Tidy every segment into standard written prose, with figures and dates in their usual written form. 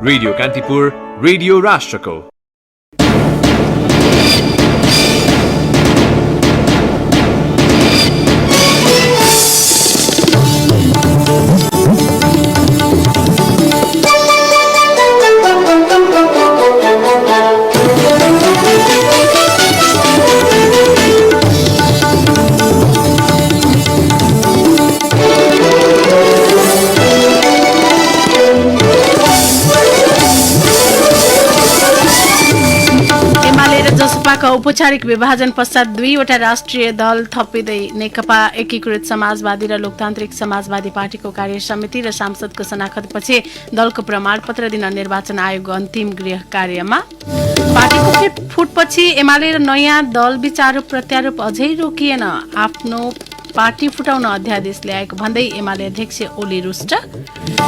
Radio Kantipur, radio राष्ट्रको। जसपाका औपचारिक विभाजन पश्चात दुईवटा राष्ट्रिय दल थपिँदै नेकपा एकीकृत समाजवादी र लोकतान्त्रिक समाजवादी पार्टीको कार्य समिति र सांसदको शनाखतपछि दलको प्रमाणपत्र दिन निर्वाचन आयोग अन्तिम गृह कार्यमा। पार्टीको फुटपछि एमाले र नयाँ दल बीच आरोप प्रत्यारोप अझै रोकिएन। आफ्नो पार्टी फुटाउन अध्यादेश ल्याएको भन्दै एमाले अध्यक्ष ओली रुष्ट।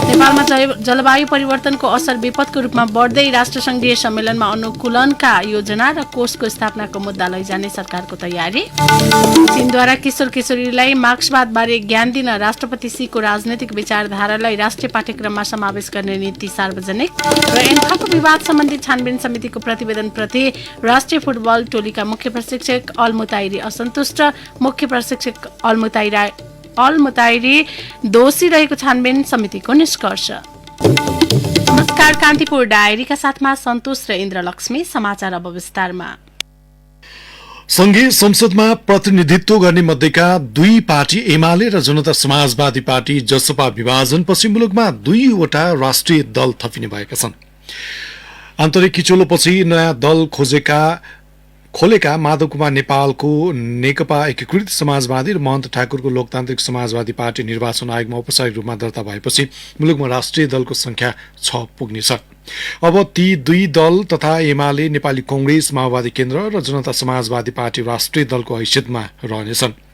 नेपालमा जलवायु परिवर्तनको असर विपदको रूपमा बढ्दै राष्ट्रसङ्घीय सम्मेलनमा अनुकूलनका योजना र कोषको स्थापनाको मुद्दा लैजाने सरकारको तयारी। चीनद्वारा किशोर किशोरीलाई मार्क्सवादबारे ज्ञान दिन राष्ट्रपति सीको राजनैतिक विचारधारालाई राष्ट्रिय पाठ्यक्रममा समावेश गर्ने नीति सार्वजनिक। र एन्फाको विवाद सम्बन्धी छानबिन समितिको प्रतिवेदनप्रति राष्ट्रिय फुटबल टोलीका मुख्य प्रशिक्षक अलमुताइरी असन्तुष्ट। मुख्य प्रशिक्षक अलमुताइरी दोषी रहेको छानबिन समितिको निष्कर्ष। नमस्कार, कान्तिपुर डायरीका साथमा सन्तोष र इन्द्रलक्ष्मी। समाचार अब विस्तारमा। संघीय संसदमा प्रतिनिधित्व गर्ने मध्येका दुई पार्टी एमाले र जनता समाजवादी पार्टी जसपा विभाजनपछि मुलुकमा दुईवटा राष्ट्रिय दल थपिने भएका छन्। आन्तरिक किचोलोपछि नयाँ दल खोलेका माधव कुमार नेपालको नेकपा एकीकृत समाजवादी र महन्त ठाकुरको लोकतान्त्रिक समाजवादी पार्टी निर्वाचन आयोगमा औपचारिक रूपमा दर्ता भएपछि मुलुकमा राष्ट्रिय दलको संख्या 6 पुग्नेछ। अब ती दुई दल तथा एमाले, नेपाली कांग्रेस, माओवादी केन्द्र र जनता समाजवादी पार्टी राष्ट्रिय दलको हैसियतमा रहनेछन्।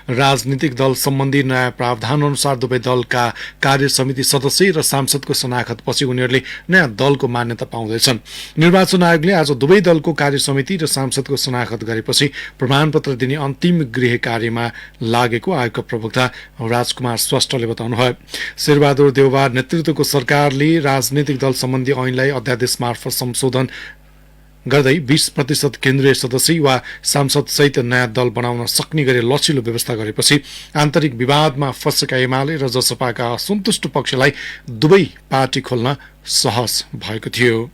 राजनीतिक दल सम्बन्धी नयाँ प्रावधान अनुसार दुवै दलका कार्य समिति सदस्य र सांसदको शनाखतपछि उनीहरूले नयाँ दलको मान्यता पाउँदैछन्। निर्वाचन आयोगले आज दुवै दलको कार्य समिति र सांसदको शनाखत गरेपछि प्रमाणपत्र दिने अन्तिम गृह कार्यमा लागेको आयोगका प्रवक्ता राजकुमार श्रेष्ठले बताउनुभयो। शेरबहादुर देउवा नेतृत्वको सरकारले राजनीतिक दल सम्बन्धी ऐनलाई अध्यादेश मार्फत संशोधन गर्दै 20% केन्द्रीय सदस्य वा सांसद सहित नयाँ दल बनाउन सक्ने गरी लचिलो व्यवस्था गरेपछि आन्तरिक विवादमा फँसेका एमाले र जसपाका असन्तुष्ट पक्षलाई दुवै पार्टी खोल्न सहज भएको थियो।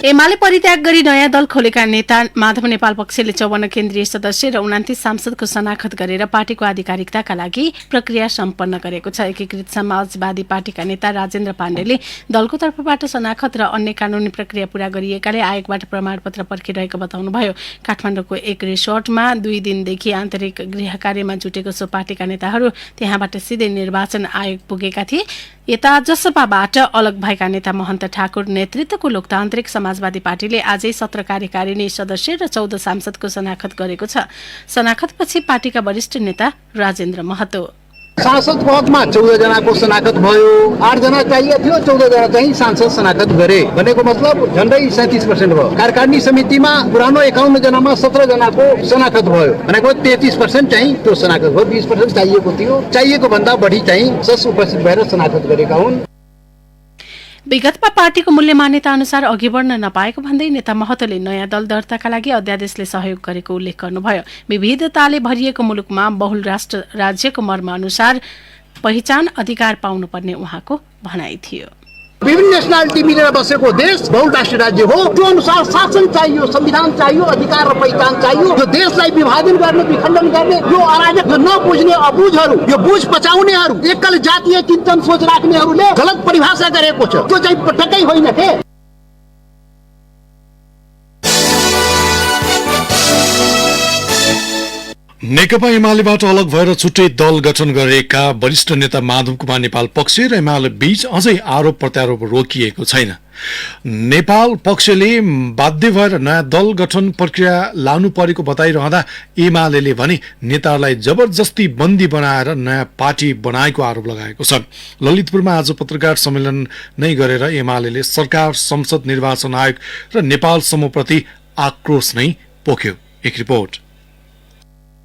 एमाले परित्याग गरी नयाँ दल खोलेका नेता माधव नेपाल पक्षले 54 केन्द्रीय सदस्य र 29 सांसदको शनाखत गरेर पार्टीको आधिकारिकताका लागि प्रक्रिया सम्पन्न गरेको छ। एकीकृत समाजवादी पार्टीका नेता राजेन्द्र पाण्डेले दलको तर्फबाट शनाखत र अन्य कानूनी प्रक्रिया पूरा गरिएकाले आयोगबाट प्रमाणपत्र पर्खिरहेको बताउनुभयो। काठमाडौँको एक रिसोर्टमा 2 दिनदेखि आन्तरिक गृह कार्यमा जुटेको सो पार्टीका नेताहरू त्यहाँबाट सिधै निर्वाचन आयोग पुगेका थिए। यता जसपाबाट अलग भएका नेता महन्त ठाकुर नेतृत्वको लोकतान्त्रिक समाजवादी पार्टीले आजै 17 कार्यकारिणी सदस्य र 14 सांसदको शनाखत गरेको छ। शनाखतपछि पार्टीका वरिष्ठ नेता राजेन्द्र महतो सांसद पदमा 14 जनाको शनाखत भयो। 8 जना चाहिए थियो, 14 जना चाहिँ सांसद शनाखत गरे भनेको मतलब झन्डै 37% भयो। कार्यकारिणी समितिमा पुरानो 51 जनामा 17 जनाको शनाखत भयो भनेको 33% चाहिँ त्यो शनाखत भयो। 20% चाहिएको थियो, चाहिएको भन्दा बढी चाहिँ जस उपस्थित भएर शनाखत गरेका हुन्। विगतमा पार्टीको मूल्य मान्यता अनुसार अघि बढ्न नपाएको भन्दै नेता महतोले नयाँ दल दर्ताका लागि अध्यादेशले सहयोग गरेको उल्लेख गर्नुभयो। विविधताले भरिएको मुलुकमा बहुल राज्यको मर्म अनुसार पहिचान अधिकार पाउनुपर्ने उहाँको भनाइ थियो। विभिन्न नेशनलिटी मिलेर बसेको देश बहुराष्ट्रिय राज्य हो। त्यो अनुसार शासन चाहियो, संविधान चाहियो, अधिकार र पहिचान चाहियो। यो देशलाई विभाजन गर्ने, विखण्डन गर्ने यो अराजक नबुझ्ने अबुझहरू, यो बुझ पचाउनेहरू, एकल जातीय चिन्तन सोच राख्नेहरूले गलत परिभाषा गरेको छ। त्यो चाहिँ पटक्कै होइन के। नेकपा एमालेबाट अलग भएर छुट्टै दल गठन गरेका वरिष्ठ नेता माधव कुमार नेपाल पक्ष र एमाले बीच अझै आरोप प्रत्यारोप रोकिएको छैन। नेपाल पक्षले बाध्य भएर नयाँ दल गठन प्रक्रिया लानु परेको बताइरहँदा एमाले भने नेताहरूलाई जबरजस्ती बन्दी बनाएर नयाँ पार्टी बनाएको आरोप लगाएको छ। ललितपुरमा आज पत्रकार सम्मेलन नै गरेर एमाले सरकार, संसद, निर्वाचन आयोग र नेपाल समूहप्रति आक्रोश नै पोख्यो। एक रिपोर्ट।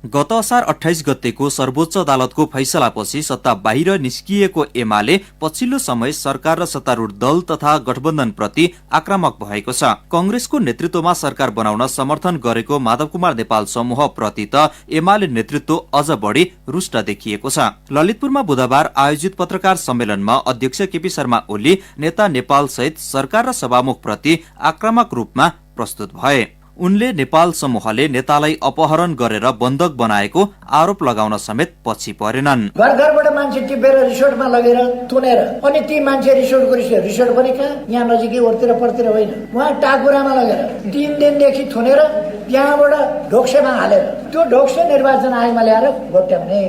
गत असार 28 गतेको सर्वोच्च अदालतको फैसलापछि सत्ता बाहिर निस्किएको एमाले पछिल्लो समय सरकार र सत्तारूढ दल तथा गठबन्धनप्रति आक्रामक भएको छ। कंग्रेसको नेतृत्वमा सरकार बनाउन समर्थन गरेको माधव कुमार नेपाल समूहप्रति त एमाले नेतृत्व अझ बढी रुष्ट देखिएको छ। ललितपुरमा बुधबार आयोजित पत्रकार सम्मेलनमा अध्यक्ष केपी शर्मा ओली नेता नेपाल सहित सरकार र सभामुखप्रति आक्रामक रूपमा प्रस्तुत भए। उनले नेपाल समूहले नेतालाई अपहरण गरेर बन्धक बनाएको आरोप लगाउन समेत पछि परेनन्। घर घरबाट मान्छे टिपेर रिसोर्टमा लगेर तुनेर अनि ती मान्छे रिसोर्ट पनि कहाँ यहाँ नजिकै ओरतिर परतिर होइन, उहाँ टाकुरामा लगेर 3 दिनदेखि थुनेर त्यहाँबाट ढोक्सेमा हालेर त्यो ढोक्से निर्वाचन आयोगमा ल्याएर गोट्याउने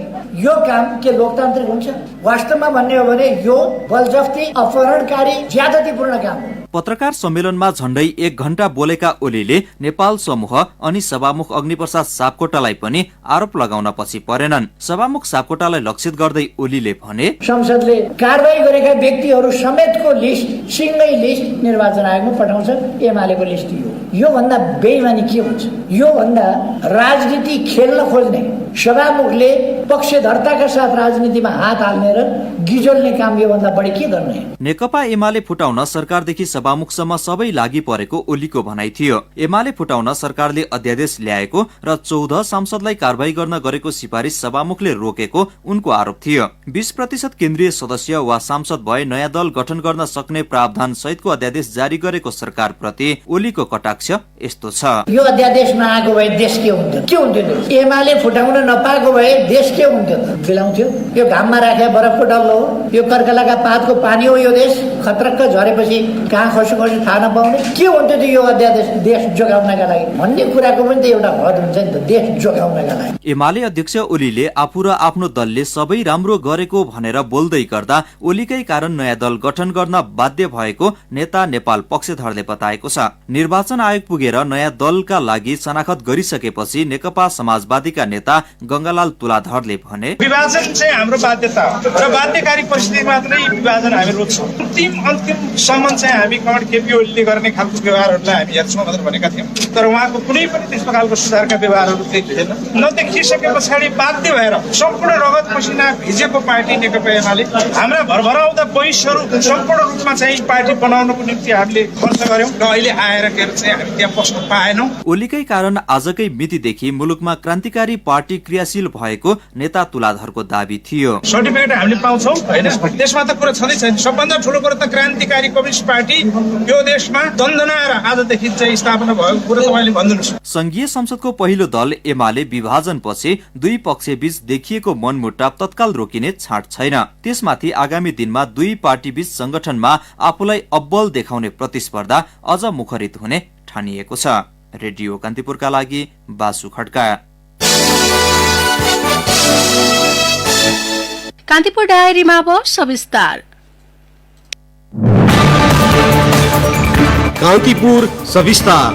यो काम के लोकतान्त्रिक हुन्छ? वास्तवमा भन्ने हो भने यो बलजफ्ती अपहरणकारी ज्यादतीपूर्ण काम हो। पत्रकार सम्मेलनमा झण्डै 1 घण्टा बोलेका ओलीले नेपाल समूह अनि सभामुख अग्निप्रसाद सापकोटालाई पनि आरोप लगाउन पछि परेनन्। सभामुख सापकोटालाई लक्षित गर्दै ओलीले भने, संसदले कारबाही गरेका व्यक्तिहरू समेतको लिस्ट सिंगै लिस्ट निर्वाचन आयोगमा पठाउँछ। एमालेको लिस्ट यो भन्दा बेइमानी के हुन्छ? यो भन्दा राजनीति खेल्न खोज्ने सभामुखले पक्षधर्ताका साथ राजनीतिमा हात हाल्ने र गिजोल्ने काम यो भन्दा बढी के गर्ने? नेकपा एमाले फुटाउन सरकारदेखि सभामुखसम्म सबै लागि परेको ओलीको भनाइ थियो। एमाले फुटाउन सरकारले अध्यादेश ल्याएको र 14 सांसदलाई कारबाही गर्न गरेको सिफारिस सभामुखले रोकेको उनको आरोप थियो। 20% केन्द्रीय सदस्य वा सांसद भए नयाँ दल गठन गर्न सक्ने प्रावधान सहितको अध्यादेश जारी गरेको सरकारप्रति ओलीको कटाक्ष यस्तो छ। यो अध्यादेश नआएको भए देश के हुन्थ्यो? के हुन्थ्यो? एमाले फुटाउन नपाएको भए देश के हुन्थ्यो? बिलाउँथ्यो। यो घाममा राखे बरफको डल्लो हो, यो कर्कलाका पातको पानी हो। यो देश खतरक्क झरेपछि कहाँ खस्यो थाहा नपाउने के हुन्थ्यो त? यो अध्यादेश देश जोगाउनका लागि भन्ने कुराको पनि त एउटा हद हुन्छ नि त, देश जोगाउनका लागि। एमाले अध्यक्ष ओलीले आफू र आफ्नो दलले सबै राम्रो गरेको भनेर बोल्दै गर्दा ओलीकै कारण नयाँ दल गठन गर्न बाध्य भएको नेता नेपाल पक्षधरले बताएको छ। निर्वाचन आयोग पुगेर नयाँ दलका लागि शनाखत गरिसकेपछि नेकपा समाजवादीका नेता गंगालाल तुलाधरले भने, विभाजन चाहिँ हाम्रो बाध्यता हो र बाध्यकारी परिस्थिति मात्रै विभाजन हामी रोक्छौँ। अन्तिमसम्म चाहिँ हामी कमरेड केपी ओलीले गर्ने खालको व्यवहारहरूलाई हामी हेर्छौँ भनेर भनेका थियौँ, तर उहाँको कुनै पनि त्यस्तो खालको सुधारका व्यवहारहरू देखिएन। नदेखिसके पछाडि बाध्य भएर सम्पूर्ण रगत पसिना भिजेको पार्टी नेकपा एमाले हाम्रा भरभराउँदा पैसहरू सम्पूर्ण रूपमा चाहिँ पार्टी बनाउनको निम्ति हामीले खर्च गर्यौँ र अहिले आएर चाहिँ हामी त्यहाँ बस्न पाएनौँ। ओलीकै कारण आजकै मितिदेखि मुलुकमा क्रान्तिकारी पार्टी क्रियाशील भएको नेता तुलाधरको दाबी थियो। सर्टिफिकेट हामीले पाउँछौँ होइन, त्यसमा त कुरा छँदै छैन। सबभन्दा ठुलो कुरो त क्रान्तिकारी कम्युनिस्ट पार्टी यो देशमा दन्दनाएर आजदेखि चाहिँ स्थापना भएको कुरा तपाईँले भनिदिनुहोस्। संघीय संसदको पहिलो दल एमाले विभाजनपछि दुई पक्षबीच देखिएको मनमुटाव तत्काल रोकिने छाँट छैन। त्यसमाथि आगामी दिनमा दुई पार्टीबीच संगठनमा आफूलाई अब्बल देखाउने प्रतिस्पर्धा अझ मुखरित हुने ठानिएको छ। रेडियो कान्तिपुरका लागि बासु खड्का। कान्तिपुर डायरीमा अब सविस्तार। कान्तिपुर सविस्तार।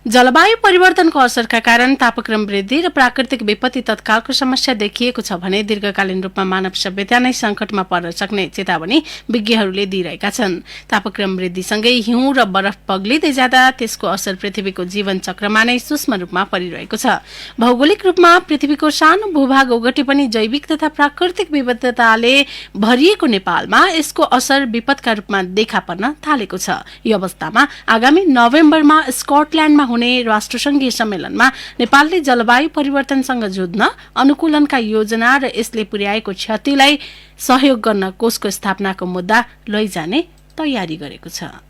जलवायु परिवर्तनको असरका कारण तापक्रम वृद्धि र प्राकृतिक विपत्ति तत्कालको समस्या देखिएको छ भने दीर्घकालीन रूपमा मानव सभ्यता नै संकटमा पर्न सक्ने चेतावनी विज्ञहरूले दिइरहेका छन्। तापक्रम वृद्धिसँगै हिउँ र बरफ पग्लिँदै जाँदा त्यसको असर पृथ्वीको जीवन चक्रमा नै सूक्ष्म रूपमा परिरहेको छ। भौगोलिक रूपमा पृथ्वीको सानो भूभाग ओगटे पनि जैविक तथा प्राकृतिक विविधताले भरिएको नेपालमा यसको असर विपदका रूपमा देखा पर्न थालेको छ। यो अवस्थामा आगामी नोभेम्बरमा स्कटल्याण्डमा हुने राष्ट्रसंघीय सम्मेलनमा नेपालले जलवायु परिवर्तनसँग जुझ्न अनुकूलनका योजना र यसले पुर्याएको क्षतिलाई सहयोग गर्न कोषको स्थापनाको मुद्दा लैजाने तयारी गरेको छ।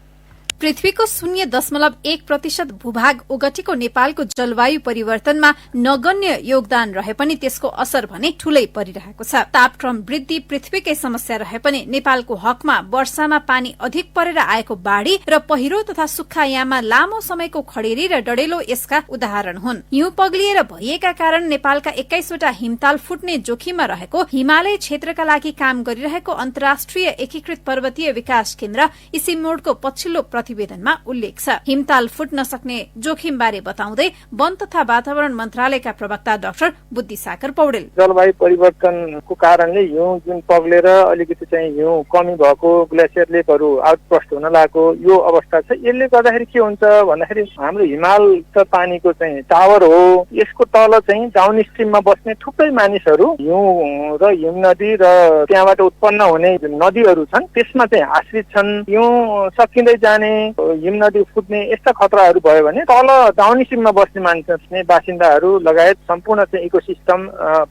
पृथ्वीको 0.1% भूभाग ओगटेको नेपालको जलवायु परिवर्तनमा नगण्य योगदान रहे पनि त्यसको असर भने ठूलै परिरहेको छ। तापक्रम वृद्धि पृथ्वीकै समस्या रहे पनि नेपालको हकमा वर्षामा पानी अधिक परेर आएको बाढ़ी र पहिरो तथा सुक्खा याममा लामो समयको खडेरी र डढेलो यसका उदाहरण हुन्। हिउँ पग्लिएर भइएका कारण नेपालका 21 वटा हिमताल फुट्ने जोखिममा रहेको हिमालय क्षेत्रका लागि काम गरिरहेको अन्तर्राष्ट्रिय एकीकृत पर्वतीय विकास केन्द्र इसिमोडको पछिल्लो प्रतिवेदनमा उल्लेख छ। हिमताल फुट्न सक्ने जोखिम बारे बताउँदै वन तथा वातावरण मन्त्रालयका प्रवक्ता डाक्टर बुद्धिसागर पौडेल, जलवायु परिवर्तनको कारणले हिउँ जुन पग्लेर अलिकति चाहिँ हिउँ कमी भएको, ग्लेसियर लेकहरू आउटबस्ट हुन लागेको यो अवस्था छ। यसले गर्दाखेरि के हुन्छ भन्दाखेरि हाम्रो हिमाल त पानीको चाहिँ टावर हो। यसको तल चाहिँ डाउन स्ट्रिममा बस्ने थुप्रै मानिसहरू हिउँ र हिम नदी र त्यहाँबाट उत्पन्न हुने नदीहरू छन् त्यसमा चाहिँ आश्रित छन्। हिउँ सकिँदै जाने, हिम नदी फुट्ने यस्ता खतराहरू भयो भने तल डाउन स्ट्रिममा बस्ने मान्छे बासिन्दाहरू लगायत सम्पूर्ण चाहिँ इकोसिस्टम,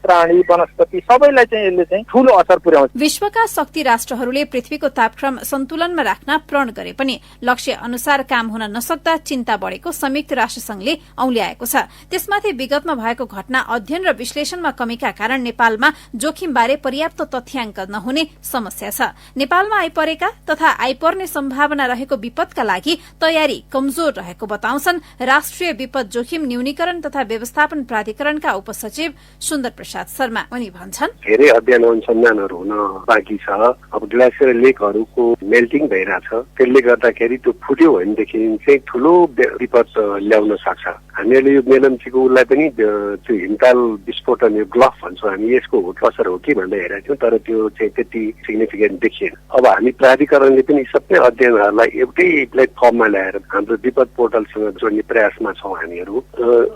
प्राणी, वनस्पति सबैलाई चाहिँ यसले चाहिँ ठूलो असर पुर्याउँछ। विश्वका शक्ति राष्ट्रहरूले पृथ्वीको तापक्रम सन्तुलनमा राख्न प्रण गरे पनि लक्ष्य अनुसार काम हुन नसक्दा चिन्ता बढेको संयुक्त राष्ट्र संघले औल्याएको छ। त्यसमाथि विगतमा भएको घटना अध्ययन र विश्लेषणमा कमीका कारण नेपालमा जोखिमबारे पर्याप्त तथ्याङ्क नहुने समस्या छ। नेपालमा आइपरेका तथा आइपर्ने सम्भावना रहेको विपदका लागि तयारी कमजोर रहेको बताउँछन् राष्ट्रिय विपद जोखिम न्यूनीकरण तथा व्यवस्थापन प्राधिकरणका उपसचिव सुन्दर प्रसाद शर्मा। उनी भन्छन्, धेरै अध्ययन अनुसन्धानहरू हुन बाँकी छ। अब ग्लेसियर लेकहरूको मेल्टिङ भइरहेछ, त्यसले गर्दाखेरि त्यो फुट्यो भनेदेखि चाहिँ ठुलो विपद ल्याउन सक्छ। हामीहरूले यो मेलम्चीको उसलाई पनि त्यो हिमताल विस्फोटन, यो ग्लफ भन्छौँ हामी, यसको असर हो कि भन्दै हेरेका थियौँ, तर त्यो चाहिँ त्यति सिग्निफिकेन्ट देखिएन। अब हामी प्राधिकरणले पनि सबै अध्ययनहरूलाई एउटै प्लेटफर्ममा ल्याएर हाम्रो विपद पोर्टलसँग जोड्ने प्रयासमा छौँ हामीहरू।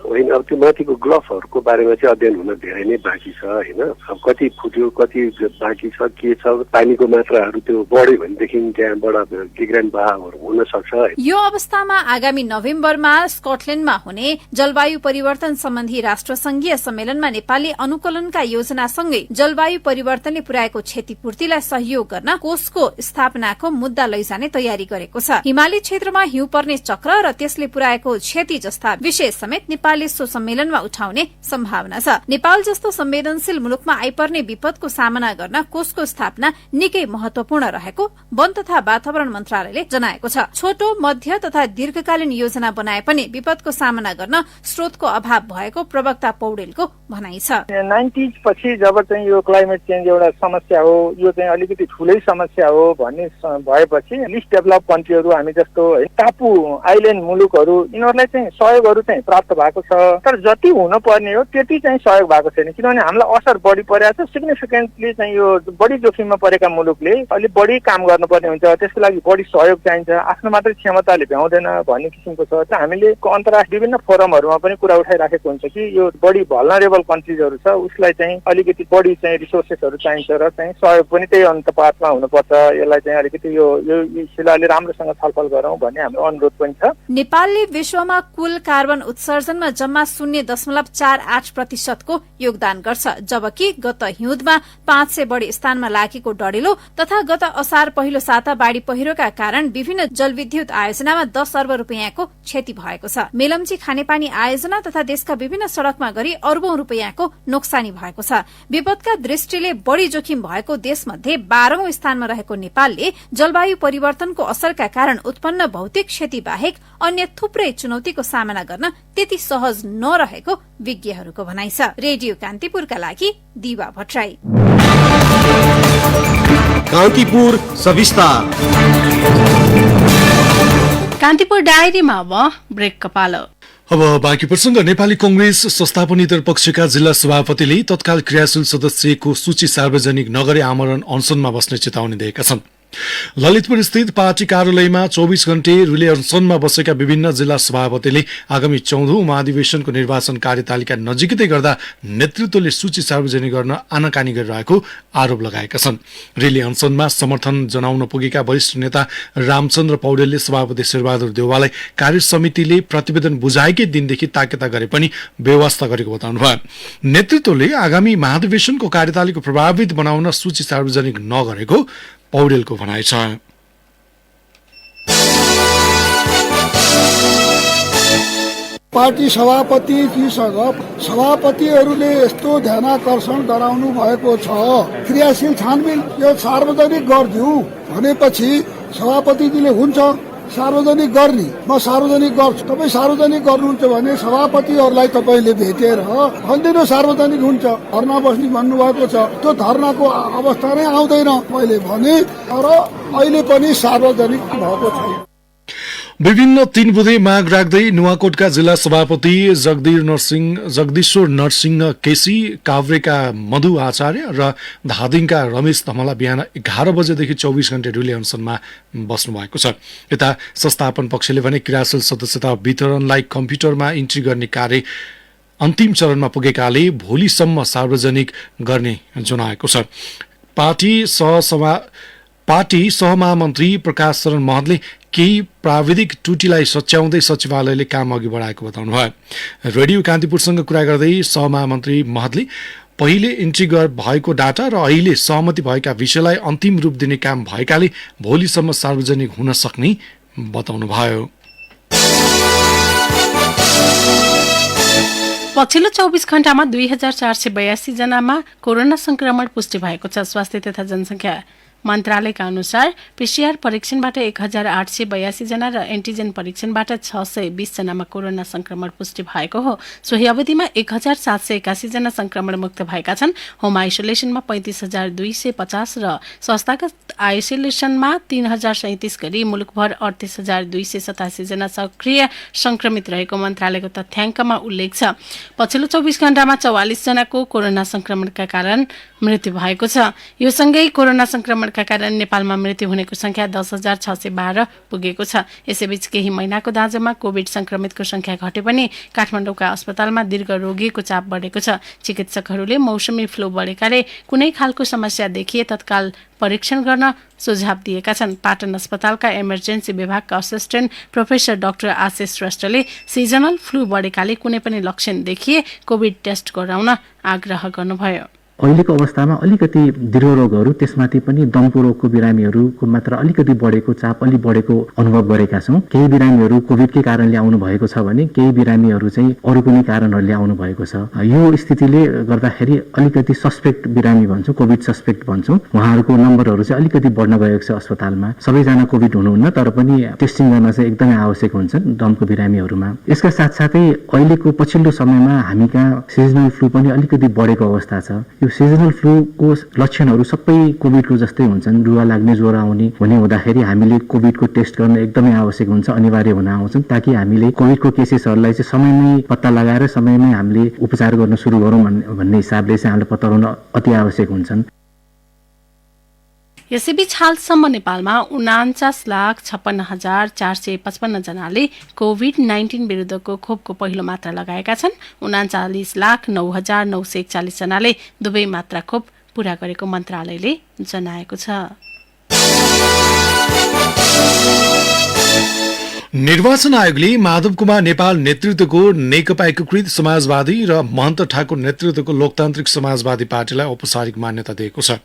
होइन, अब त्यो माथिको ग्लफहरूको बारेमा चाहिँ अध्ययन हुन धेरै नै बाँकी छ। होइन, अब कति फुट्यो, कति बाँकी छ, के छ, पानीको मात्राहरू त्यो बढ्यो भनेदेखि त्यहाँबाट डिग्रेन्ड बहावहरू हुन सक्छ। यो अवस्थामा आगामी नोभेम्बरमा स्कटल्याण्डमा हुने जलवायु परिवर्तन सम्बन्धी राष्ट्रसंघीय सम्मेलनमा नेपालले अनुकूलनका योजनासँगै जलवायु परिवर्तनले पुर्याएको क्षतिपूर्तिलाई सहयोग गर्न कोषको स्थापनाको मुद्दा लैजाने तयारी गरेको छ। हिमाली क्षेत्रमा हिउँ पर्ने चक्र र त्यसले पुर्याएको क्षति जस्ता विषय समेत नेपालले सो सम्मेलनमा उठाउने सम्भावना छ। नेपाल जस्तो संवेदनशील मुलुकमा आइपर्ने विपदको सामना गर्न कोषको स्थापना निकै महत्वपूर्ण रहेको वन तथा वातावरण मन्त्रालयले जनाएको छ। छोटो, मध्य तथा दीर्घकालीन योजना बनाए पनि विपदको सामना गर्न स्रोतको अभाव भएको प्रवक्ता पौडेलको भनाइ छ। 90s पछि जब चाहिँ यो क्लाइमेट चेन्ज एउटा समस्या हो, यो चाहिँ अलिकति ठुलै समस्या हो भन्ने भएपछि लिस्ट डेभलप कन्ट्रीहरू हामी जस्तो टापु आइल्यान्ड मुलुकहरू यिनीहरूलाई चाहिँ सहयोगहरू चाहिँ प्राप्त भएको छ। तर जति हुन पर्ने हो त्यति चाहिँ सहयोग भएको छैन, किनभने हामीलाई असर बढी परेको छ। सिग्निफिकेन्टली चाहिँ यो बढी जोखिममा परेका मुलुकले अलिक बढी काम गर्नुपर्ने हुन्छ, त्यसको लागि बढी सहयोग चाहिन्छ। आफ्नो मात्रै क्षमताले भ्याउँदैन भन्ने किसिमको छ। हामीले अन्तर्राष्ट्रिय विभिन्न फोरमहरूमा पनि कुरा उठाइराखेको हुन्छ कि यो बढी भल्नरेबल कन्ट्रिजहरू छ उसलाई चाहिँ अलिकति बढी चाहिँ रिसोर्सेसहरू चाहिन्छ र चाहिँ सहयोग पनि त्यही अनुपातमा हुनुपर्छ। यसलाई चाहिँ अलिकति यो सिलसिलाले राम्रोसँग छलफल गरौँ भन्ने हाम्रो अनुरोध पनि छ। नेपालले विश्वमा कुल कार्बन उत्सर्जनमा जम्मा 0.48% को योगदान गर्छ, जबकि गत हिउँदमा 500 बढी स्थानमा लागेको डढेलो तथा गत असार पहिलो साता बाढ़ी पहिरोका कारण विभिन्न जलविद्युत आयोजनामा 10 अर्ब रुपियाँको क्षति भएको छ। मेलम्ची खानेपानी आयोजना तथा देशका विभिन्न सड़कमा गरी अर्बौं रुपियाँको नोक्सानी भएको छ। विपदका दृष्टिले बढ़ी जोखिम भएको देशमध्ये 12औं स्थानमा रहेको नेपालले जलवायु परिवर्तनको असरका कारण उत्पन्न भौतिक क्षति बाहेक अन्य थुप्रै चुनौतीको सामना गर्न त्यति सहज नरहेको विज्ञहरूको भनाइ छ। रेडियो कान्तिपुरका लागि दिवा भट्टराई। कान्तिपुर सविस्तार। कान्तिपुर डायरीमा अब ब्रेक पालो। अब बाँकी प्रसंग। नेपाली कंग्रेस संस्थापनेतर पक्षका जिल्ला सभापतिले तत्काल क्रियाशील सदस्यको सूची सार्वजनिक नगरी आमरण अनसनमा बस्ने चेतावनी दिएका छन्। ललितपुर स्थित पार्टी कार्यालयमा 24 घण्टे रिले अनसनमा बसेका विभिन्न जिल्ला सभापतिले आगामी 14औं महाधिवेशनको निर्वाचन कार्यतालिका नजिकै गर्दा नेतृत्वले सूची सार्वजनिक गर्न आनाकानी गरिरहेको आरोप लगाएका छन्। रिले अनसनमा समर्थन जनाउन पुगेका वरिष्ठ नेता रामचन्द्र पौडेलले सभापति शेरबहादुर देउवालाई कार्य समितिले प्रतिवेदन बुझाएकै दिनदेखि ताकेता गरे पनि व्यवस्था गरेको बताउनुभयो। नेतृत्वले आगामी महाधिवेशनको कार्यतालिका प्रभावित बनाउन सूची सार्वजनिक नगरेको पौडेलको भनाइ छ। पार्टी सभापतिजीसँग सभापतिहरूले यस्तो ध्यानाकर्षण गराउनु भएको छ, क्रियाशील छानबिन यो सार्वजनिक गरिदिऊ भनेपछि सभापतिजीले हुन्छ सार्वजनिक गर्ने, म सार्वजनिक गर्छु, तपाईँ सार्वजनिक गर्नुहुन्छ भने सभापतिहरूलाई तपाईँले भेटेर भनिदिनु सार्वजनिक हुन्छ। धर्ना बस्ने भन्नुभएको छ, त्यो धर्नाको अवस्था नै आउँदैन मैले भने, तर अहिले पनि सार्वजनिक भएको छैन। विभिन्न 3 बुँदे माग राख्दै नुवाकोटका जिल्ला सभापति जगदीश्वर नरसिंह केसी, काभ्रेका मधु आचार्य र धादिङका रमेश धमला बिहान 11 बजेदेखि 24 घण्टे ढुली अनसनमा बस्नु भएको छ। यता संस्थापन पक्षले भने क्रियाशील सदस्यता वितरणलाई कम्प्युटरमा इन्ट्री गर्ने कार्य अन्तिम चरणमा पुगेकाले भोलिसम्म सार्वजनिक गर्ने जनाएको छ। पार्टी सहमहामन्त्री प्रकाश शरण महतले केही प्राविधिक त्रुटिलाई सच्याउँदै सचिवालयले काम अघि बढाएको बताउनुभयो। रेडियो कान्तिपुरसँग कुरा गर्दै सहमहामन्त्री महतले पहिले इन्ट्री भएको डाटा र अहिले सहमति भएका विषयलाई अन्तिम रूप दिने काम भएकाले भोलिसम्म सार्वजनिक हुन सक्ने बताउनुभयो। पछिल्लो 24 घण्टामा 2482 जनामा कोरोना संक्रमण पुष्टि भएको छ। स्वास्थ्य तथा जनसंख्या मन्त्रालयका अनुसार पीसीआर परीक्षणबाट 1882 जना र एन्टिजेन परीक्षणबाट 620 जनामा कोरोना संक्रमण पुष्टि भएको हो। सोही अवधिमा 1781 जना संक्रमण मुक्त भएका छन्। होम आइसोलेसनमा 35250 र संस्थागत आइसोलेसनमा 3037 गरी मुलुकभर 38287 जना सक्रिय संक्रमित रहेको मन्त्रालयको तथ्याङ्कमा उल्लेख छ। पछिल्लो 24 घण्टामा 44 जनाको कोरोना संक्रमणका कारण मृत्यु भएको छ। यो सँगै कोरोना संक्रमणका कारण नेपालमा मृत्यु हुनेको संख्या 10,612 पुगेको छ। यसैबीच केही महिनाको दाँजोमा कोभिड संक्रमितको संख्या घटे पनि काठमाडौँका अस्पतालमा दीर्घ रोगीको चाप बढेको छ। चिकित्सकहरूले मौसमी फ्लू बढेकाले कुनै खालको समस्या देखिए तत्काल परीक्षण गर्न सुझाव दिएका छन्। पाटन अस्पतालका इमर्जेन्सी विभागका असिस्टेन्ट प्रोफेसर डाक्टर आशिष श्रेष्ठले सिजनल फ्लू बढेकाले कुनै पनि लक्षण देखिए कोभिड टेस्ट गराउन आग्रह गर्नुभयो। अहिलेको अवस्थामा अलिकति दीर्घ रोगहरू त्यसमाथि पनि दमको रोगको बिरामीहरूको मात्र अलिकति बढेको चाप अलि बढेको अनुभव गरेका छौँ। केही बिरामीहरू कोभिडकै कारणले आउनु भएको छ भने केही बिरामीहरू चाहिँ अरू कुनै कारणहरूले आउनु भएको छ। यो स्थितिले गर्दाखेरि अलिकति सस्पेक्ट बिरामी भन्छौँ, कोभिड सस्पेक्ट भन्छौँ, उहाँहरूको नम्बरहरू चाहिँ अलिकति बढ्न गएको छ अस्पतालमा। सबैजना कोभिड हुनुहुन्न तर पनि टेस्टिङ गर्न चाहिँ एकदमै आवश्यक हुन्छ दमको बिरामीहरूमा। यसका साथसाथै अहिलेको पछिल्लो समयमा हामी कहाँ सिजनल फ्लू पनि अलिकति बढेको अवस्था छ। सिजनल फ्लूको लक्षणहरू सबै कोभिडको जस्तै हुन्छन्, रुवा लाग्ने, ज्वरो आउने हुँदाखेरि हामीले कोभिडको टेस्ट गर्न एकदमै आवश्यक हुन्छ, अनिवार्य हुन आउँछन् ताकि हामीले कोभिडको केसेसहरूलाई चाहिँ समयमै पत्ता लगाएर समयमै हामीले उपचार गर्न सुरु गरौँ भन्ने हिसाबले चाहिँ हामीले पत्ता लगाउन अति आवश्यक हुन्छन्। यसैबीच हालसम्म नेपालमा 49,56,455 जनाले कोभिड-19 विरुद्धको खोपको पहिलो मात्रा लगाएका छन्। 39,09,941 जनाले दुवै मात्रा खोप पूरा गरेको मन्त्रालयले जनाएको छ। निर्वाचन आयोगले माधव कुमार नेपाल नेतृत्वको नेकपा एकीकृत समाजवादी र महन्त ठाकुर नेतृत्वको लोकतान्त्रिक समाजवादी पार्टीलाई औपचारिक मान्यता दिएको छ।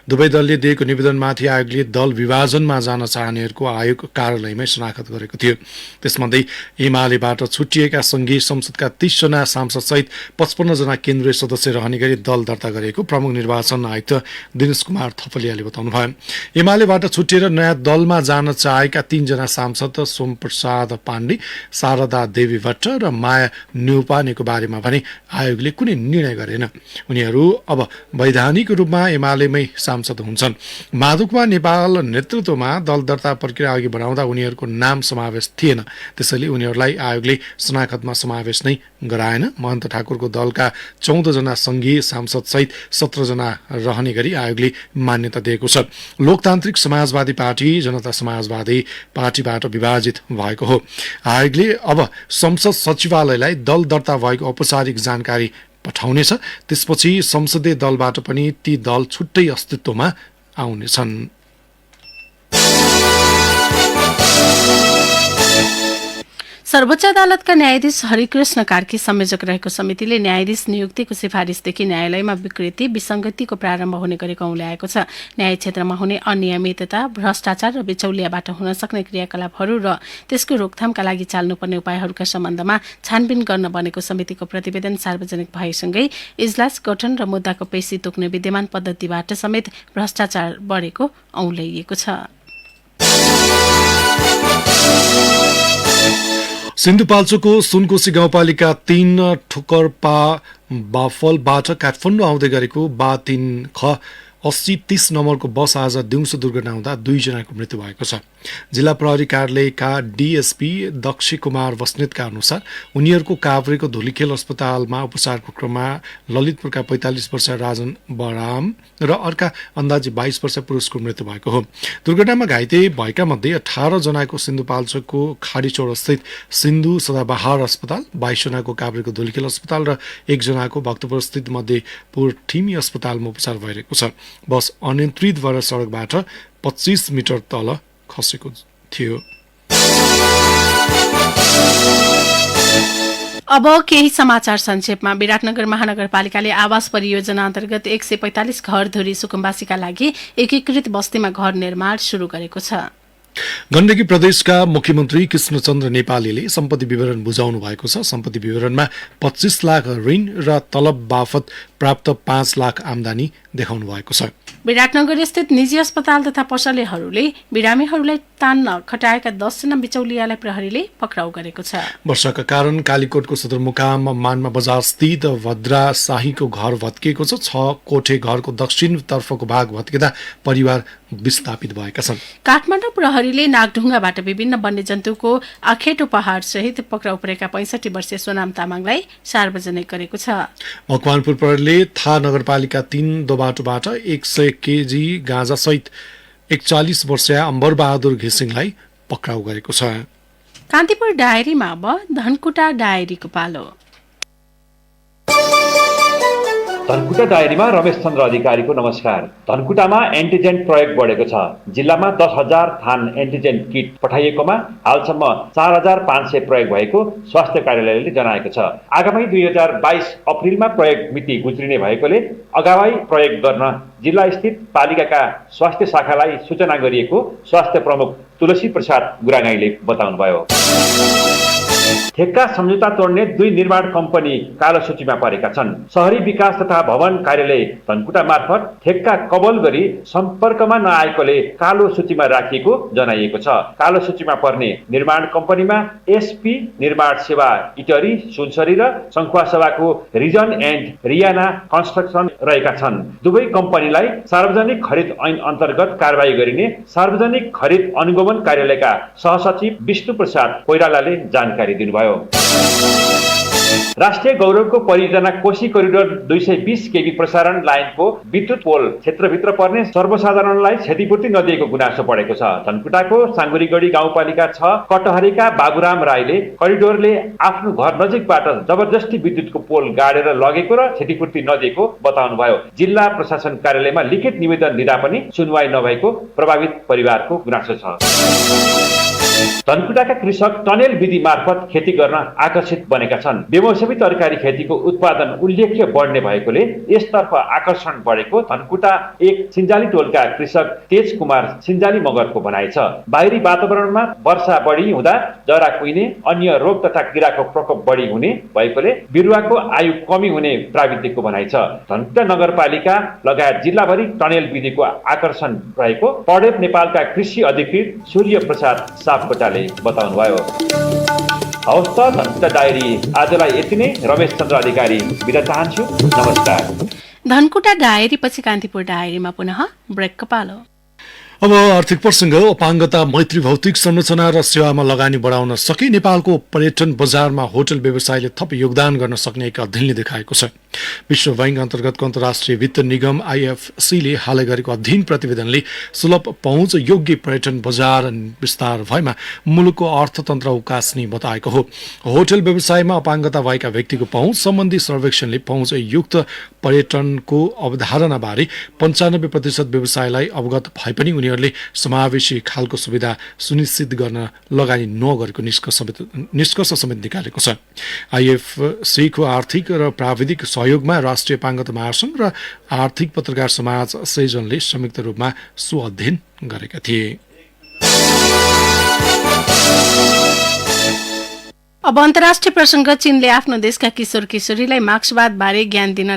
दुवै दलले दिएको निवेदनमाथि आयोगले दल विभाजनमा जान चाहनेहरूको आयोग कार्यालयमै शनाखत गरेको थियो। त्यसमध्ये एमालेबाट छुट्टिएका संघीय संसदका 30 जना सांसदसहित 55 जना केन्द्रीय सदस्य रहने गरी दल दर्ता गरेको प्रमुख निर्वाचन आयुक्त दिनेश कुमार थपलियाले बताउनुभयो। एमालेबाट छुट्टिएर नयाँ दलमा जान चाहेका 3 जना सांसद सोमप्रसाद पाण्डे, शारदा देवी भट्ट र माया न्यौपानेको बारेमा भने आयोगले कुनै निर्णय गरेन। उनीहरू अब वैधानिक रूपमा एमालेमै सांसद हुन्छन्। माधव कुमार नेपाल नेतृत्वमा दल दर्ता प्रक्रिया अघि बढाउँदा उनीहरूको नाम समावेश थिएन, त्यसैले उनीहरूलाई आयोगले शनाखतमा समावेश नै गराएन। महन्त ठाकुरको दलका 14 जना संघीय सांसद सहित 17 जना रहने गरी आयोगले मान्यता दिएको छ। लोकतान्त्रिक समाजवादी पार्टी जनता समाजवादी पार्टीबाट विभाजित भएको हो। आयोगले अब संसद सचिवालयलाई दल दर्ता भएको औपचारिक जानकारी पठाउनेछ। त्यसपछि संसदीय दलबाट पनि ती दल छुट्टै अस्तित्वमा आउनेछन्। सर्वोच्च अदालतका न्यायाधीश हरिकृष्ण कार्की संयोजक रहेको समितिले न्यायाधीश नियुक्तिको सिफारिसदेखि न्यायालयमा विकृति विसंगतिको प्रारम्भ हुने गरेको औल्याएको छ। न्याय क्षेत्रमा हुने अनियमितता, भ्रष्टाचार र बिचौलियाबाट हुन सक्ने क्रियाकलापहरू र त्यसको रोकथामका लागि चाल्नुपर्ने उपायहरूका सम्बन्धमा छानबिन गर्न बनेको समितिको प्रतिवेदन सार्वजनिक भएसँगै इजलास गठन र मुद्दाको पेशी तोक्ने विद्यमान पद्धतिबाट समेत भ्रष्टाचार बढेको औल्याइएको छ। सिन्धुपाल्चोकको सुनकोशी गाउँपालिका 3 ठोकरपा बाफलबाट काठमाडौँ आउँदै गरेको बा 3 ख 80-30 नम्बरको बस आज दिउँसो दुर्घटना हुँदा 2 जनाको मृत्यु भएको छ। जिल्ला प्रहरी कार्यालयका डीएसपी दक्ष कुमार बस्नेतका अनुसार उनीहरूको काभ्रेको धुलीखेल अस्पतालमा उपचारको क्रममा ललितपुरका 45 वर्षीय राजन बराम र अर्का अन्दाजी 22 वर्षीय पुरुषको मृत्यु भएको हो। दुर्घटनामा घाइते भएका मध्ये 18 जनाको सिन्धुपाल्चोकको खाडीचौर स्थित सिन्धु सदाबहार अस्पताल, 22 जनाको काभ्रेको धुलीखेल अस्पताल र 1 जनाको भक्तपुर स्थित मध्यपुर ठिमी अस्पतालमा उपचार भइरहेको छ। बस अनियन्त्रित भएर सडकबाट 25 मिटर तल खसेको थियो। अब केही समाचार संक्षेपमा। विराटनगर महानगरपालिकाले आवास परियोजना अन्तर्गत 145 घरधुरी सुकुम्बासीका लागि एकीकृत बस्तीमा घर निर्माण शुरू गरेको छ। गण्डकी प्रदेशका मुख्यमन्त्री कृष्णचन्द्र नेपालीले सम्पत्ति विवरण बुझाउनु भएको छ। सम्पत्ति विवरणमा 25 लाख ऋण र तलब बापत प्राप्त 5 लाख आम्दानी देखाउनु भएको छ। विराटनगर स्थित निजी अस्पताल तथा पसलेहरूले बिरामीहरूलाई तान्न खटाएका 10 जना बिचौलियालाई प्रहरीले पक्राउ गरेको छ। वर्षाका कारण कालीकोटको सदरमुकाम मानमा बजार स्थित भद्रा शाहीको घर भत्किएको छ। 6 कोठे घरको दक्षिणतर्फको भाग भत्किँदा परिवार विस्थापित भएका छन्। काठमाडौँ प्रहरीले नागढुङ्गाबाट विभिन्न वन्यजन्तुको आखेटो पहाड सहित पक्राउ परेका 65 वर्षीय सोनाम तामाङलाई सार्वजनिक गरेको छ। मकवानपुर प्रहरीले था नगरपालिका 3 दोबाटोबाट 100 केजी गाँजा सहित 41 वर्षीय अम्बर बहादुर घिसिङलाई पक्राउ गरेको छ। कान्तिपुर डायरीमा अब धनकुटा डायरीको पालो। धनकुटा डायरीमा रमेश चन्द्र अधिकारीको नमस्कार। धनकुटामा एन्टिजेन प्रयोग बढेको छ। जिल्लामा 10,000 थान एन्टिजेन किट पठाइएकोमा हालसम्म 4,500 प्रयोग भएको स्वास्थ्य कार्यालयले जनाएको छ। आगामी 2022 अप्रिलमा प्रयोग मिति गुज्रिने भएकोले अगावै प्रयोग गर्न जिल्ला स्थित पालिकाका स्वास्थ्य शाखालाई सूचना गरिएको स्वास्थ्य प्रमुख तुलसी प्रसाद गुरागाईले बताउनुभयो। ठेक्का सम्झौता तोड्ने 2 निर्माण कम्पनी कालो सूचीमा परेका छन्। शहरी विकास तथा भवन कार्यालय धनकुटा मार्फत ठेक्का कबल गरी सम्पर्कमा नआएकोले कालो सूचीमा राखिएको जनाइएको छ। कालो सूचीमा पर्ने निर्माण कम्पनीमा एसपी निर्माण सेवा इटरी सुनसरी र संखुवा सभाको रिजन एन्ड रियाना कन्स्ट्रक्सन रहेका छन्। दुवै कम्पनीलाई सार्वजनिक खरिद ऐन अन्तर्गत कारबाही गरिने सार्वजनिक खरिद अनुगमन कार्यालयका सहसचिव विष्णु प्रसाद कोइरालाले जानकारी दिनुभयो। राष्ट्रिय गौरवको परियोजना कोशी कोरिडोर 220 केबी प्रसारण लाइनको विद्युत पोल क्षेत्रभित्र पर्ने सर्वसाधारणलाई क्षतिपूर्ति नदिएको गुनासो बढेको छ। धनकुटाको साङ्गुरीगढी गाउँपालिका 6 कटहरीका बाबुराम राईले करिडोरले आफ्नो घर नजिकबाट जबरजस्ती विद्युतको पोल गाडेर लगेको र क्षतिपूर्ति नदिएको बताउनुभयो। जिल्ला प्रशासन कार्यालयमा लिखित निवेदन दिँदा पनि सुनवाई नभएको प्रभावित परिवारको गुनासो छ। धनकुटाका कृषक टनेल विधि मार्फत खेती गर्न आकर्षित बनेका छन्। बेमौसमी तरकारी खेतीको उत्पादन उल्लेख्य बढ्ने भएकोले यसतर्फ आकर्षण बढेको धनकुटा 1 सिन्जाली टोलका कृषक तेज कुमार सिन्जाली मगरको भनाइ छ। बाहिरी वातावरणमा वर्षा बढी हुँदा जरा कुहिने, अन्य रोग तथा किराको प्रकोप बढी हुने भएकोले बिरुवाको आयु कमी हुने प्राविधिकको भनाइ छ। धनकुटा नगरपालिका लगायत जिल्लाभरि टनेल विधिको आकर्षण रहेको पडेप नेपालका कृषि अधिकृत सूर्य प्रसाद सापकोटाले बताउनुभयो। हवस् त धनकुटा डायरी आजलाई यति नै। रमेश चन्द्र अधिकारी बिदा चाहन्छु। नमस्कार। धनकुटा डायरी पछि कान्तिपुर डायरीमा पुनः ब्रेकको पालो। अब आर्थिक प्रसङ्ग। अपाङ्गता मैत्री भौतिक संरचना र सेवामा लगानी बढाउन सके नेपालको पर्यटन बजारमा होटल व्यवसायले थप योगदान गर्न सक्ने एक अध्ययनले देखाएको छ। विश्व बैंक अन्तर्गतको अन्तर्राष्ट्रिय वित्त निगम आइएफसीले हालै गरेको अध्ययन प्रतिवेदनले सुलभ पहुँच योग्य पर्यटन बजार विस्तार भएमा मुलुकको अर्थतन्त्र उकास्ने बताएको हो। होटल व्यवसायमा अपाङ्गता भएका व्यक्तिको पहुँच सम्बन्धी सर्वेक्षणले पहुँच युक्त पर्यटनको अवधारणाबारे 95% व्यवसायलाई अवगत भए पनि उनीहरूले समावेशी खालको सुविधा सुनिश्चित गर्न लगानी नगरेको निष्कर्ष समेत निकालेको छ। आइएफसीको आर्थिक र प्राविधिक सहयोगमा राष्ट्रिय अपाङ्गता महासंघ र आर्थिक पत्रकार समाज संयोजनले संयुक्त रूपमा सो अध्ययन गरेका थिए। अब अन्तर्राष्ट्रिय प्रसङ्ग। चीनले आफ्नो देशका किशोर किशोरीलाई मार्क्सवाद बारे ज्ञान दिन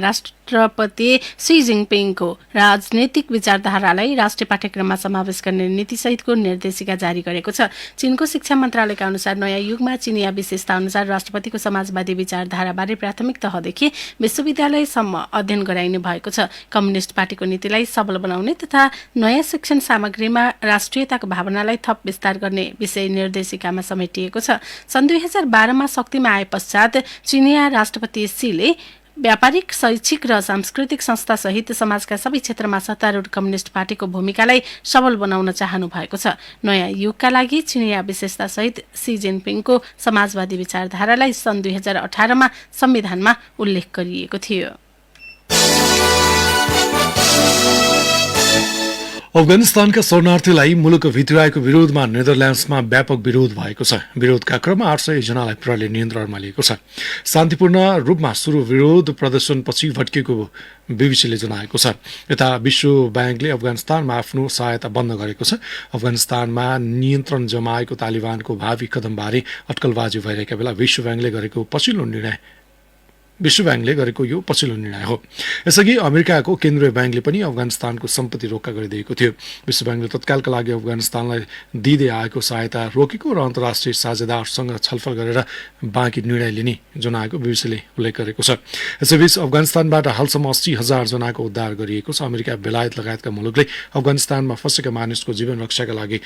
राष्ट्रपति सी जिङपिङको राजनीतिक विचारधारालाई राष्ट्रिय पाठ्यक्रममा समावेश गर्ने नीतिसहितको निर्देशिका जारी गरेको छ। चीनको शिक्षा मन्त्रालयका अनुसार नयाँ युगमा चिनिया विशेषता अनुसार राष्ट्रपतिको समाजवादी विचारधाराबारे प्राथमिक तहदेखि विश्वविद्यालयसम्म अध्ययन गराइने भएको छ। कम्युनिस्ट पार्टीको नीतिलाई सबल बनाउने तथा नयाँ शिक्षण सामग्रीमा राष्ट्रियताको भावनालाई थप विस्तार गर्ने विषय निर्देशिकामा समेटिएको छ। सन् 2012मा शक्तिमा आए पश्चात चिनिया राष्ट्रपति सीले व्यापारिक, शैक्षिक र सांस्कृतिक संस्था सहित समाजका सबै क्षेत्रमा सत्तारूढ कम्युनिस्ट पार्टीको भूमिकालाई सबल बनाउन चाहनु भएको छ। नयाँ युगका लागि चिनिया विशेषता सहित सी जिनपिङको समाजवादी विचारधारालाई सन् 2018मा संविधानमा उल्लेख गरिएको थियो। अफगानिस्तानका शरणार्थीलाई मुलुक भित्राएको विरोधमा नेदरल्यान्ड्समा व्यापक विरोध भएको छ। विरोधका क्रममा 800 जनालाई प्रहरीले नियन्त्रणमा लिएको छ। शान्तिपूर्ण रूपमा सुरु विरोध प्रदर्शनपछि भड्किएको बीबीसीले जनाएको छ। यता विश्व ब्याङ्कले अफगानिस्तानमा आफ्नो सहायता बन्द गरेको छ। अफगानिस्तानमा नियन्त्रण जमाएको तालिबानको भावी कदमबारे अटकलबाजी भइरहेका बेला विश्व ब्याङ्कले गरेको यो पछिल्लो निर्णय हो। यसअघि अमेरिकाको केन्द्रीय ब्याङ्कले पनि अफगानिस्तानको सम्पत्ति रोक्का गरिदिएको थियो। विश्व ब्याङ्कले तत्कालका लागि अफगानिस्तानलाई दिँदै आएको सहायता रोकेको र अन्तर्राष्ट्रिय साझेदारसँग छलफल गरेर बाँकी निर्णय लिने जनाएको बीबीसीले उल्लेख गरेको छ। यसैबीच अफगानिस्तानबाट हालसम्म 80,000 जनाको उद्धार गरिएको छ। अमेरिका, बेलायत लगायतका मुलुकले अफगानिस्तानमा फँसेका मानिसको जीवन रक्षाका लागि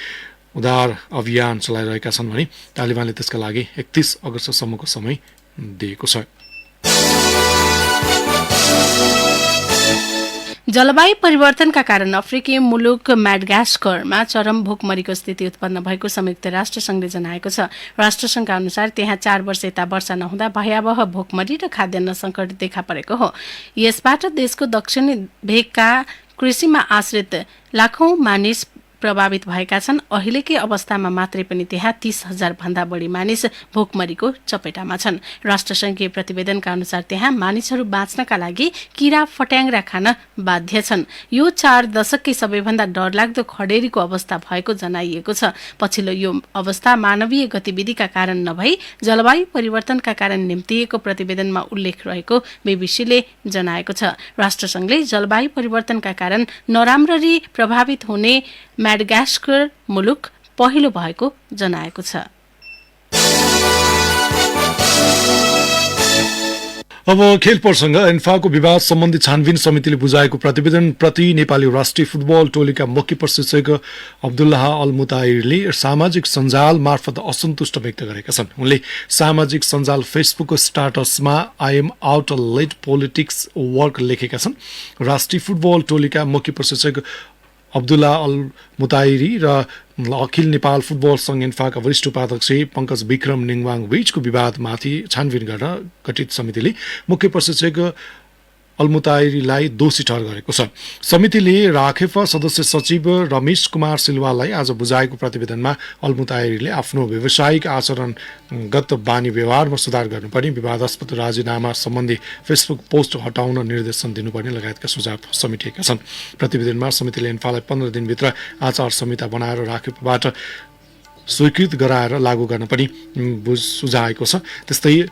उद्धार अभियान चलाइरहेका छन् भने तालिबानले त्यसका लागि 31 अगस्तसम्मको समय दिएको छ। जलवायु परिवर्तनका कारण अफ्रिकी मुलुक म्याडगास्करमा चरम भोकमरीको स्थिति उत्पन्न भएको संयुक्त राष्ट्रसंघले जनाएको छ। राष्ट्रसंघका अनुसार त्यहाँ 4 वर्ष यता वर्षा नहुँदा भयावह भोकमरी र खाद्यान्न संकट देखा परेको हो। यसबाट देशको दक्षिणी भेगका कृषिमा आश्रित लाखौं मानिस प्रभावित भएका छन्। अहिलेकै अवस्थामा मात्रै पनि त्यहाँ 30,000 भन्दा बढी मानिस भोकमरीको चपेटामा छन्। राष्ट्रसंघीय प्रतिवेदनका अनुसार त्यहाँ मानिसहरू बाँच्नका लागि किरा फट्याङ्ग्रा खान बाध्य छन्। यो 4 दशककै सबैभन्दा डरलाग्दो खडेरीको अवस्था भएको जनाइएको छ। पछिल्लो यो अवस्था मानवीय गतिविधिका कारण नभई जलवायु परिवर्तनका कारण निम्तिएको प्रतिवेदनमा उल्लेख रहेको बीबीसीले जनाएको छ। राष्ट्रसंघले जलवायु परिवर्तनका कारण नराम्ररी प्रभावित हुने म्याडगास्कर मुलुक पहिलो भएको जनाएको छ। अब खेल प्रसंग। एन्फाको विवाद सम्बन्धी छानबिन समितिले बुझाएको प्रतिवेदन प्रति नेपाली राष्ट्रिय फुटबल टोलीका मुख्य प्रशिक्षक अब्दुल्लाह अल मुताहिरले सामाजिक सञ्जाल मार्फत असन्तुष्ट व्यक्त गरेका छन्। उनले सामाजिक सञ्जाल फेसबुकको स्टाटसमा I am out let politics work लेखेका छन्। राष्ट्रिय फुटबल टोलीका मुख्य प्रशिक्षक अब्दुल्लाह अल मुताहिरी र अखिल नेपाल फुटबल संघ एन्फाका वरिष्ठ उपाध्यक्ष पंकज विक्रम निङवाङ बीचको विवादमाथि छानबिन गर्न गठित समितिले मुख्य प्रशिक्षक अलमुताहिरीलाई दोषी ठहर गरेको छ। समितिले राखेफ सदस्य सचिव रमेश कुमार सिलवाललाई आज बुझाएको प्रतिवेदनमा अलमुताहिरीले आफ्नो व्यावसायिक आचरणगत बानी व्यवहारमा सुधार गर्नुपर्ने, विवादास्पद राजीनामा सम्बन्धी फेसबुक पोस्ट हटाउन निर्देशन दिनुपर्ने लगायतका सुझाव समेटिएका छन्। प्रतिवेदनमा समितिले एन्फालाई 15 दिनभित्र आचार संहिता बनाएर राखेफबाट स्वीकृत गराएर लागू गर्न पनि सुझाएको छ। त्यस्तै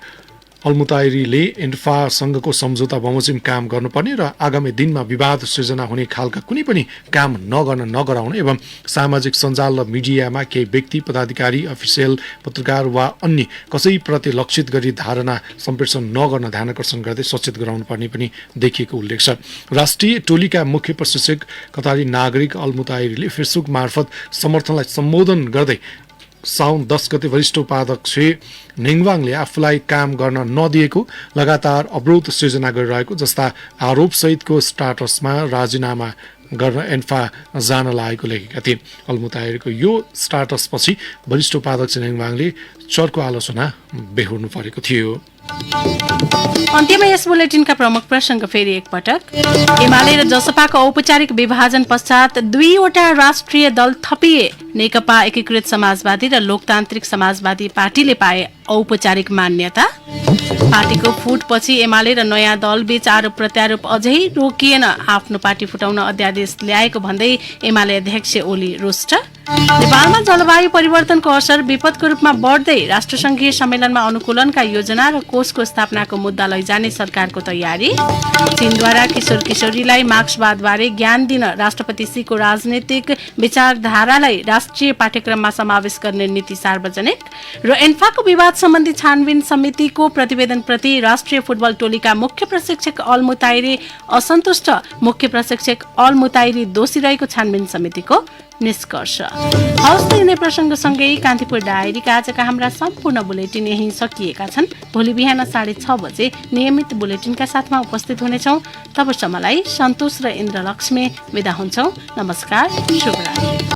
अलमुताहिरीले एन्फासँगको सम्झौता बमोजिम काम गर्नुपर्ने र आगामी दिनमा विवाद सृजना हुने खालका कुनै पनि काम नगराउन एवं सामाजिक सञ्जाल र मिडियामा केही व्यक्ति, पदाधिकारी, अफिसियल, पत्रकार वा अन्य कसैप्रति लक्षित गरी धारणा सम्प्रेषण नगर्न ध्यानकर्षण गर्दै सचेत गराउनु पर्ने पनि देखिएको उल्लेख छ। राष्ट्रिय टोलीका मुख्य प्रशिक्षक कतारी नागरिक अलमुताहिरीले फेसबुक मार्फत समर्थनलाई सम्बोधन गर्दै साउन 10 गते वरिष्ठ उपाध्यक्ष निङवाङले आफूलाई काम गर्न नदिएको, लगातार अवरोध सृजना गरिरहेको जस्ता आरोपसहितको स्टाटसमा राजीनामा गर्न एन्फा जान लागेको लेखेका थिए। अलमुताहिरीको यो स्टाटसपछि वरिष्ठ उपाध्यक्ष निङवाङले चर्को आलोचना बेहोर्नु परेको थियो। अन्त्यमा यस बुलेटिनका प्रमुख प्रसंग फेरि एकपटक। एमाले र जसपाको औपचारिक विभाजन पश्चात 2 वटा राष्ट्रिय दल थपिए। नेकपा एकीकृत समाजवादी र लोकतान्त्रिक समाजवादी पार्टीले पाए औपचारिक मान्यता। पार्टीको फुटपछि एमाले र नयाँ दल बीच आरोप प्रत्यारोप अझै रोकिएन। आफ्नो पार्टी फुटाउन अध्यादेश ल्याएको भन्दै एमाले अध्यक्ष ओली रुष्ट। नेपालमा जलवायु परिवर्तनको असर विपदको रूपमा बढ्दै राष्ट्रसङ्घीय सम्मेलनमा अनुकूलनका योजना र कोषको स्थापनाको मुद्दा लैजाने सरकारको तयारी। चीनद्वारा किशोर किशोरीलाई मार्क्सवादबारे ज्ञान दिन राष्ट्रपति सीको राजनीतिक विचारधारालाई राष्ट्रिय पाठ्यक्रममा समावेश गर्ने नीति सार्वजनिक। र एन्फाको विवाद सम्बन्धी छानबिन समितिको प्रतिवेदनप्रति राष्ट्रिय फुटबल टोलीका मुख्य प्रशिक्षक अल मुताइरी असन्तुष्ट। मुख्य प्रशिक्षक अल मुताइरी दोषी रहेको छानबिन समितिको निष्कर्ष। हवस्, यिनै प्रसङ्गसँगै कान्तिपुर डायरीका आजका हाम्रा सम्पूर्ण बुलेटिन यही सकिएका छन्। भोलि बिहान 6:30 बजे नियमित बुलेटिनका साथमा उपस्थित हुनेछौँ। तबसम्मलाई सन्तोष र इन्द्रलक्ष्मी बिदा हुन्छौँ। नमस्कार, शुभरात्री।